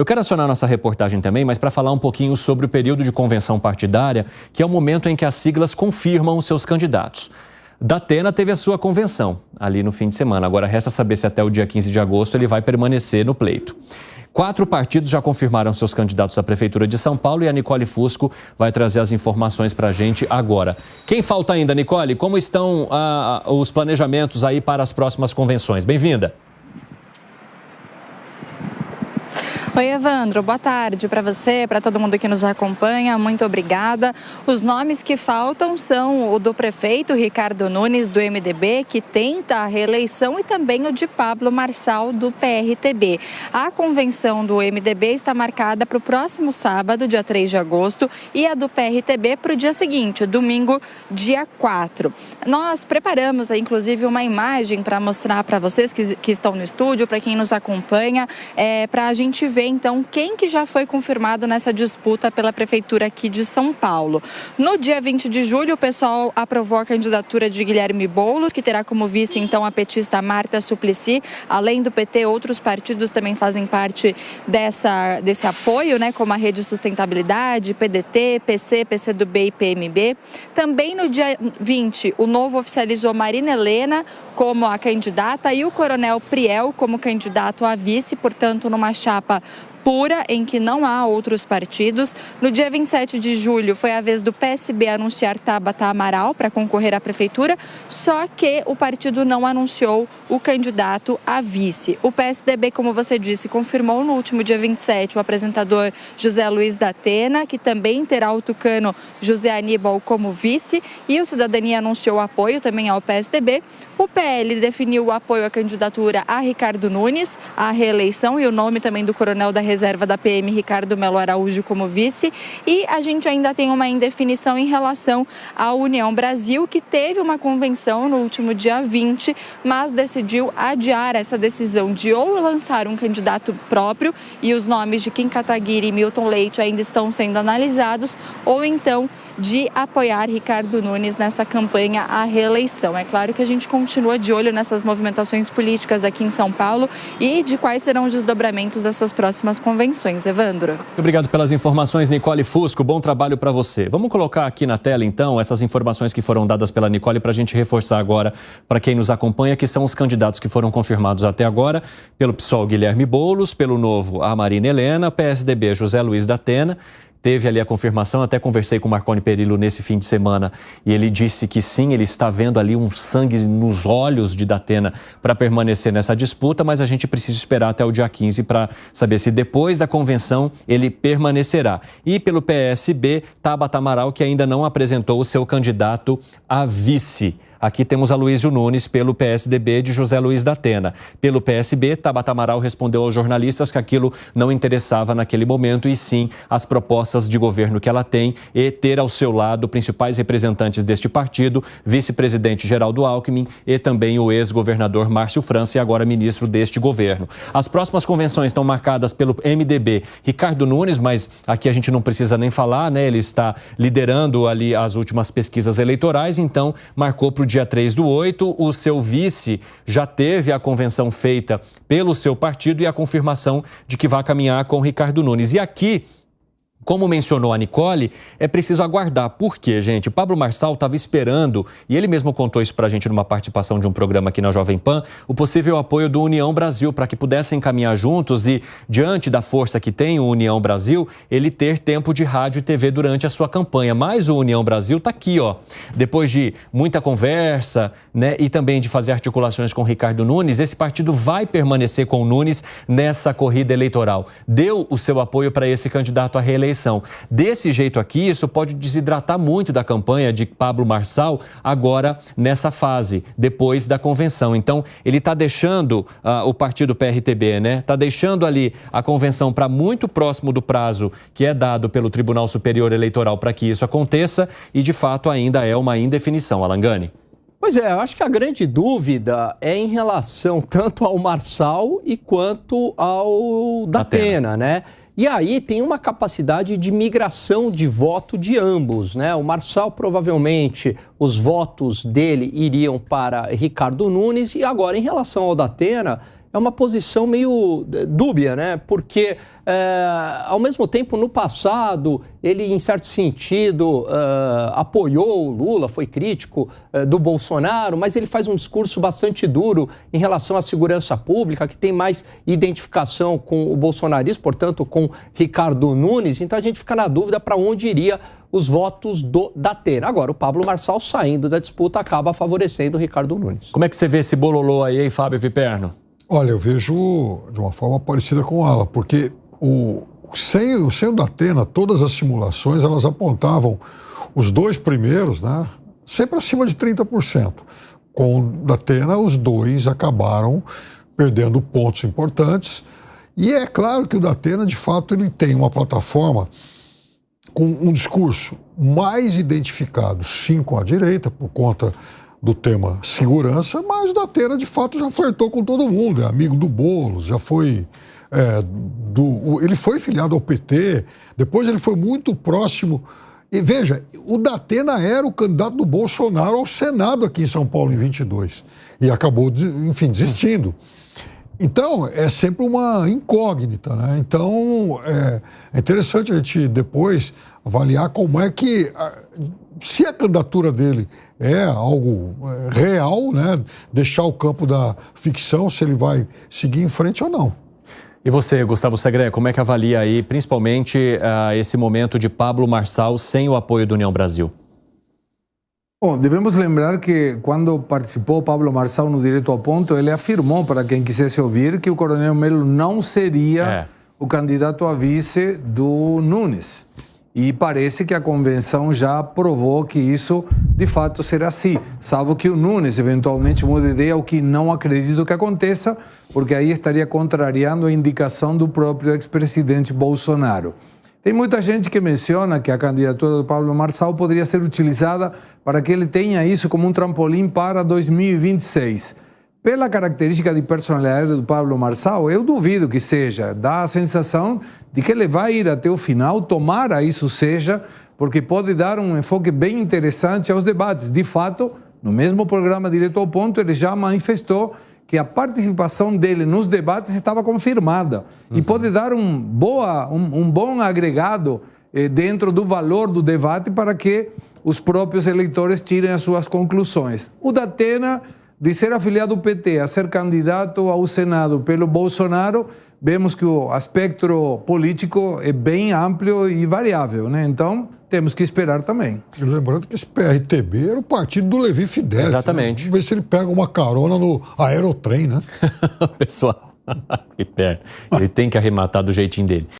Eu quero acionar nossa reportagem também, mas para falar um pouquinho sobre o período de convenção partidária, que é o momento em que as siglas confirmam os seus candidatos. Datena teve a sua convenção ali no fim de semana. Agora resta saber se até o dia 15 de agosto ele vai permanecer no pleito. 4 partidos já confirmaram seus candidatos à Prefeitura de São Paulo e a Nicole Fusco vai trazer as informações para a gente agora. Quem falta ainda, Nicole? Como estão os planejamentos aí para as próximas convenções? Bem-vinda. Oi, Evandro, boa tarde para você, para todo mundo que nos acompanha, muito obrigada. Os nomes que faltam são o do prefeito Ricardo Nunes, do MDB, que tenta a reeleição, e também o de Pablo Marçal, do PRTB. A convenção do MDB está marcada para o próximo sábado, dia 3 de agosto, e a do PRTB para o dia seguinte, domingo, dia 4. Nós preparamos, inclusive, uma imagem para mostrar para vocês que estão no estúdio, para quem nos acompanha, para a gente ver então quem que já foi confirmado nessa disputa pela prefeitura aqui de São Paulo. No dia 20 de julho, o pessoal aprovou a candidatura de Guilherme Boulos, que terá como vice então a petista Marta Suplicy. Além do PT, outros partidos também fazem parte desse apoio, né, como a Rede Sustentabilidade, PDT, PC, PCdoB e PMB. Também no dia 20, o Novo oficializou Marina Helena como a candidata e o Coronel Priel como candidato a vice, portanto, numa chapa pura, em que não há outros partidos. No dia 27 de julho, foi a vez do PSB anunciar Tabata Amaral para concorrer à prefeitura, só que o partido não anunciou o candidato a vice. O PSDB, como você disse, confirmou no último dia 27 o apresentador José Luiz Datena, que também terá o tucano José Aníbal como vice, e o Cidadania anunciou apoio também ao PSDB. O PL definiu o apoio à candidatura a Ricardo Nunes, à reeleição, e o nome também do coronel da reserva da PM, Ricardo Melo Araújo, como vice. E a gente ainda tem uma indefinição em relação à União Brasil, que teve uma convenção no último dia 20, mas decidiu adiar essa decisão de ou lançar um candidato próprio, e os nomes de Kim Kataguiri e Milton Leite ainda estão sendo analisados, ou então de apoiar Ricardo Nunes nessa campanha à reeleição. É claro que a gente continua de olho nessas movimentações políticas aqui em São Paulo e de quais serão os desdobramentos dessas próximas convenções. Evandro. Obrigado pelas informações, Nicole Fusco. Bom trabalho para você. Vamos colocar aqui na tela, então, essas informações que foram dadas pela Nicole para a gente reforçar agora para quem nos acompanha, que são os candidatos que foram confirmados até agora, pelo PSOL Guilherme Boulos, pelo Novo a Marina Helena, PSDB José Luiz Datena. Teve ali a confirmação, até conversei com o Marconi Perillo nesse fim de semana e ele disse que sim, ele está vendo ali um sangue nos olhos de Datena para permanecer nessa disputa, mas a gente precisa esperar até o dia 15 para saber se depois da convenção ele permanecerá. E pelo PSB, Tabata Amaral, que ainda não apresentou o seu candidato a vice. Aqui temos Aloysio Nunes pelo PSDB de José Luiz Datena. Pelo PSB, Tabata Amaral respondeu aos jornalistas que aquilo não interessava naquele momento e sim as propostas de governo que ela tem e ter ao seu lado principais representantes deste partido, vice-presidente Geraldo Alckmin e também o ex-governador Márcio França e agora ministro deste governo. As próximas convenções estão marcadas pelo MDB Ricardo Nunes, mas aqui a gente não precisa nem falar, né? Ele está liderando ali as últimas pesquisas eleitorais, então marcou para o dia 3/8, o seu vice já teve a convenção feita pelo seu partido e a confirmação de que vai caminhar com Ricardo Nunes. E aqui, como mencionou a Nicole, é preciso aguardar. Por quê, gente? O Pablo Marçal estava esperando, e ele mesmo contou isso para a gente numa participação de um programa aqui na Jovem Pan, o possível apoio do União Brasil, para que pudessem caminhar juntos e, diante da força que tem o União Brasil, ele ter tempo de rádio e TV durante a sua campanha. Mas o União Brasil está aqui, ó. Depois de muita conversa, né, e também de fazer articulações com Ricardo Nunes, esse partido vai permanecer com o Nunes nessa corrida eleitoral. Deu o seu apoio para esse candidato à reeleição. Desse jeito aqui, isso pode desidratar muito da campanha de Pablo Marçal agora nessa fase, depois da convenção. Então, ele está deixando o partido PRTB, né? Está deixando ali a convenção para muito próximo do prazo que é dado pelo Tribunal Superior Eleitoral para que isso aconteça e, de fato, ainda é uma indefinição. Alangani. Pois é, eu acho que a grande dúvida é em relação tanto ao Marçal e quanto ao Datena, né? E aí tem uma capacidade de migração de voto de ambos, né? O Marçal, provavelmente, os votos dele iriam para Ricardo Nunes. E agora, em relação ao Datena, é uma posição meio dúbia, né? Porque, ao mesmo tempo, no passado, ele, em certo sentido, apoiou o Lula, foi crítico do Bolsonaro, mas ele faz um discurso bastante duro em relação à segurança pública, que tem mais identificação com o bolsonarismo, portanto, com Ricardo Nunes. Então, a gente fica na dúvida para onde iria os votos do Datena. Agora, o Pablo Marçal, saindo da disputa, acaba favorecendo o Ricardo Nunes. Como é que você vê esse bololô aí, hein, Fábio Piperno? Olha, eu vejo de uma forma parecida com ela, porque sem o Datena, todas as simulações, elas apontavam os dois primeiros, né, sempre acima de 30%. Com o Datena, os dois acabaram perdendo pontos importantes. E é claro que o Datena, de fato, ele tem uma plataforma com um discurso mais identificado, sim, com a direita, por conta do tema segurança, mas o Datena, de fato, já flertou com todo mundo, é amigo do Boulos, já foi... ele foi filiado ao PT, depois ele foi muito próximo... E veja, o Datena era o candidato do Bolsonaro ao Senado aqui em São Paulo em 22, e acabou, enfim, desistindo. Então, é sempre uma incógnita, né? Então, é interessante a gente depois avaliar como é que, se a candidatura dele é algo real, né? Deixar o campo da ficção, se ele vai seguir em frente ou não. E você, Gustavo Segré, como é que avalia aí, principalmente, esse momento de Pablo Marçal sem o apoio do União Brasil? Bom, devemos lembrar que quando participou Pablo Marçal no Direto ao Ponto, ele afirmou, para quem quisesse ouvir, que o Coronel Melo não seria o candidato a vice do Nunes. E parece que a convenção já provou que isso, de fato, será assim. Salvo que o Nunes, eventualmente, mude de ideia, o que não acredito que aconteça, porque aí estaria contrariando a indicação do próprio ex-presidente Bolsonaro. Tem muita gente que menciona que a candidatura do Pablo Marçal poderia ser utilizada para que ele tenha isso como um trampolim para 2026. Pela característica de personalidade do Pablo Marçal, eu duvido que seja. Dá a sensação de que ele vai ir até o final, tomara isso seja, porque pode dar um enfoque bem interessante aos debates. De fato, no mesmo programa Direto ao Ponto, ele já manifestou que a participação dele nos debates estava confirmada e pode dar um bom agregado dentro do valor do debate para que os próprios eleitores tirem as suas conclusões. O Datena, de ser afiliado ao PT a ser candidato ao Senado pelo Bolsonaro, vemos que o aspecto político é bem amplo e variável, né? Então, temos que esperar também. E lembrando que esse PRTB era o partido do Levi Fidelix. Exatamente. Né? Vamos ver se ele pega uma carona no aerotrem, né? Pessoal, ele tem que arrematar do jeitinho dele.